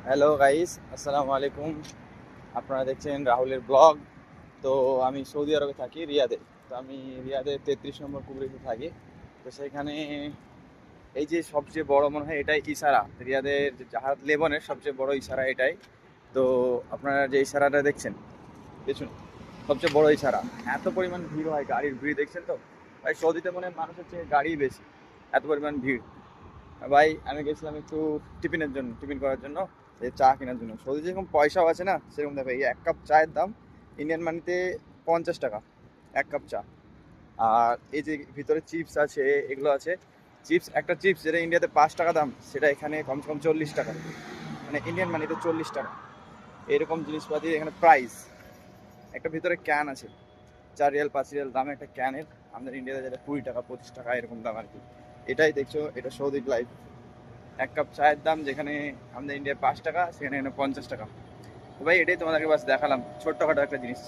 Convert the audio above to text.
Hello guys, আসসালামু আলাইকুম। আপনারা দেখছেন রাহুলের ব্লগ। তো আমি সৌদি আরবে থাকি, রিয়াদে। তো আমি রিয়াদের 33 নম্বর কুবরিতে থাকি। তো সেখানে এই যে সবচেয়ে বড় মনে হয় এটাই ইশারা, রিয়াদের যে জাহাজ লেবনের সবচেয়ে বড় ইশারা এটাই। তো আপনারা যে ইশারাটা দেখছেন দেখুন, সবচেয়ে বড় ইশারা। এত পরিমাণ ভিড় হয়, গাড়ির ভিড় দেখছেন তো ভাই। সৌদিতে মনে হয় মানুষের চেয়ে গাড়ি বেশি, এত পরিমাণ ভিড়। ভাই আমি গেছিলাম একটু টিফিন করার জন্য, এই চা কেনার জন্য। সৌদি যেরকম পয়সাও আছে না, সেরকম দেখো এই এক কাপ চায়ের দাম ইন্ডিয়ান মানিতে 50 টাকা, এক কাপ চা। আর এই যে ভিতরে চিপস আছে, এগুলো আছে। একটা চিপস যেটা ইন্ডিয়াতে 5 টাকা দাম, সেটা এখানে কমসে কম 40 টাকা, মানে ইন্ডিয়ান মানিতে 40 টাকা। এরকম জিনিসপাতি এখানে প্রাইস। একটা ভিতরে ক্যান আছে, 4 রিয়াল 5 রিয়াল দামে একটা ক্যানের। আমাদের ইন্ডিয়াতে যেটা 20 টাকা 25 টাকা এরকম দাম আর কি। এটাই দেখছো, এটা সৌদি লাইফ। এক কাপ চায়ের দাম যেখানে আমাদের ইন্ডিয়ায় 5 টাকা, সেখানে এখানে 50 টাকা। তো ভাই এটাই তোমাদেরকে বাস দেখালাম, ছোট্টখাটো একটা জিনিস।